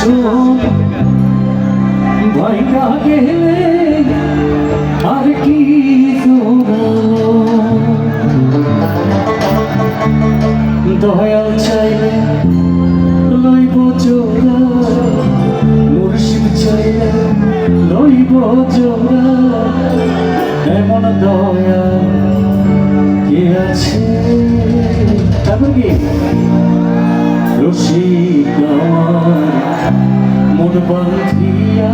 বাসন ভাইয়া গেলে আর কি জোড়ালো দয়াল চাইলে লইব জোড়া মুর্শিদ চাইলে লইব জোড়া এমন দয়া কে আছে তারপর কি রসিক মন বান্ধিয়া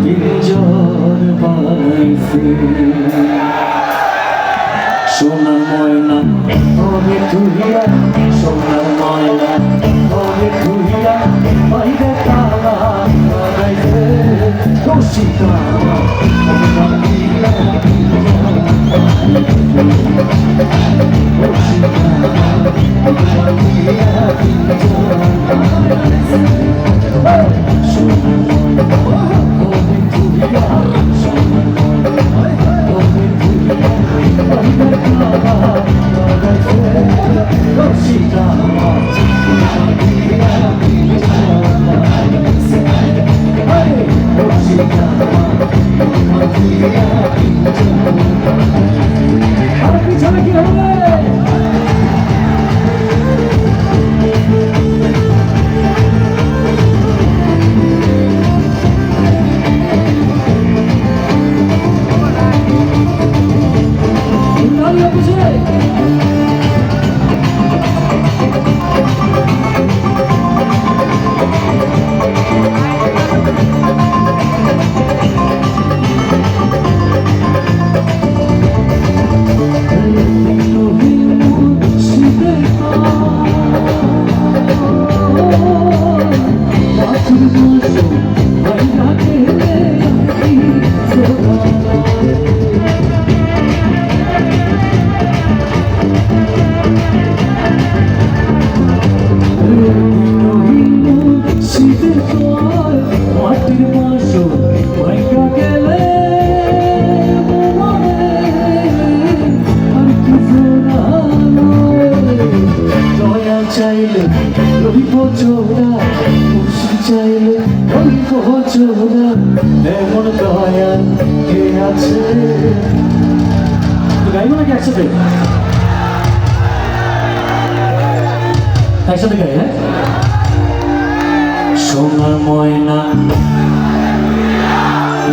পিঞ্জর বানাইছে সোনার ময়না তবে তুহিয়া সোনার ময়না তবে তুহিয়া বাইরে তালা বানাইছে রসিক মন বান্ধিয়া চাইলে রইব জোড়া মুর্শিদ চাইলে রইব জোড়া এমন দয়া কে আছে গাইব নাকি একসাথে একসাথে গাই হ্যাঁ সোনার ময়না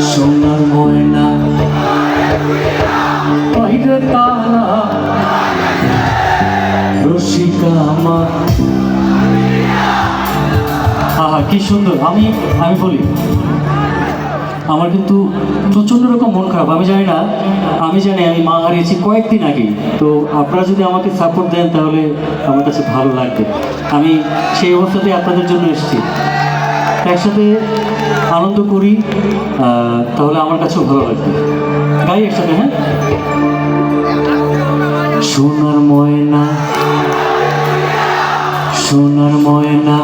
সোনার ময়না বাইরে তালা রসিকা আমার আহা কি সুন্দর আমি বলি আমার কিন্তু প্রচণ্ড রকম মন খারাপ আমি জানি না আমি জানি আমি মা হারিয়েছি কয়েকদিন আগে তো আপনারা যদি আমাকে সাপোর্ট দেন তাহলে আমার কাছে ভালো লাগবে আমি সেই অবস্থাতে আপনাদের জন্য এসেছি একসাথে আনন্দ করি তাহলে আমার কাছেও ভালো লাগবে গাই একসাথে হ্যাঁ সোনার ময়না সোনার ময়না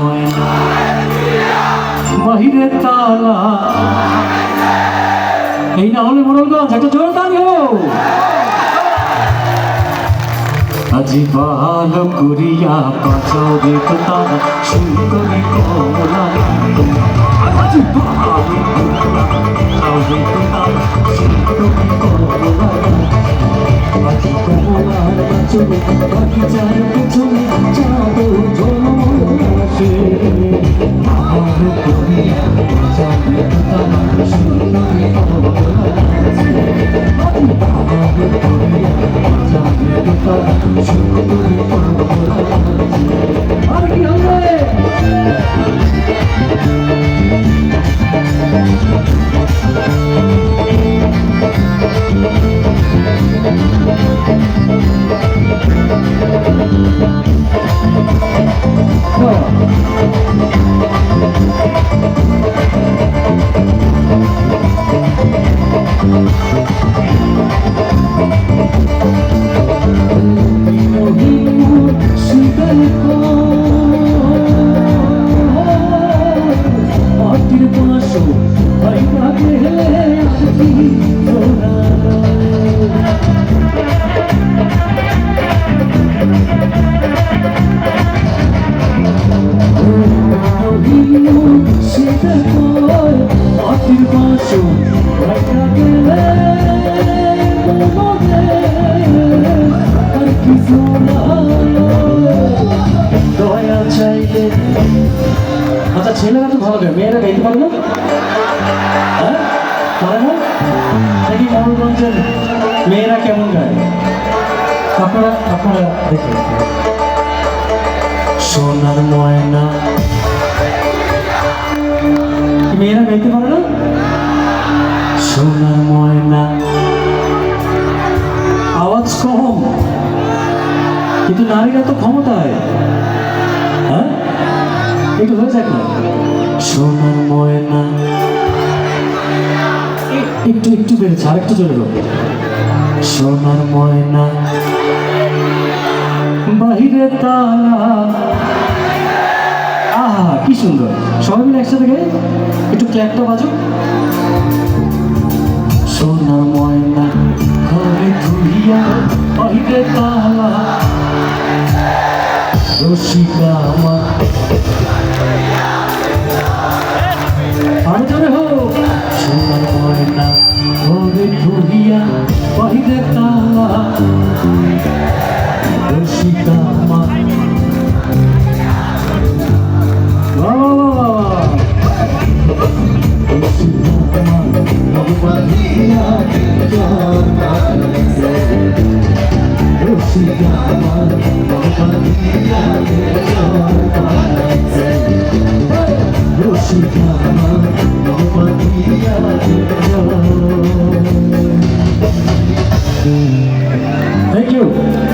বাহিরে তালা এই না হলে মোড়লগঞ্জ একটা জোর দাঁড়িয়ে আজি ভালো করিয়া বাঁচাও রে তারা শুরু করি কমলা আজি ভালো বাঁচাও রে তারা শুরু করি কমলা আজি কমলার বাঁচলে বাকি যার পেছনে যাবো জলসে ভালো করিয়া বাঁচাও রে তারা শুরু করি কমলা আজি ভালো করিয়া বাঁচাও রে তারা শুরু করি কমলা আর কি হবে ছেলেরা তো ভালো গায়, মেয়েরা গাইতে পারে না? হ্যাঁ, পারে না? দেখি মোহনগঞ্জের মেয়েরা কেমন গায়, আপনারা আপনারা দেখুন। সোনার ময়না, মেয়েরা গাইতে পারে না? সোনার ময়না, আওয়াজ কম কিন্তু নারীরা তো ক্ষমতায়। হ্যাঁ, একটু হয়ে যাক না। সোনার ময়না, একটু একটু বেড়েছে, আর একটু চলে যাবে। সোনার ময়না, বাহিরে তালা। আহা কি সুন্দর, সবাই মিলে একসাথে গাই, একটু ক্ল্যাপটা বাজো। সোনার ময়না, ঘরে ধুইয়া বাহিরে তালা, রসিকা আমার। আরো জোরে হোক। সোনার ময়না, ঘরে ধুইয়া বাহিরে তালা, রসিকা আমার। Thank you.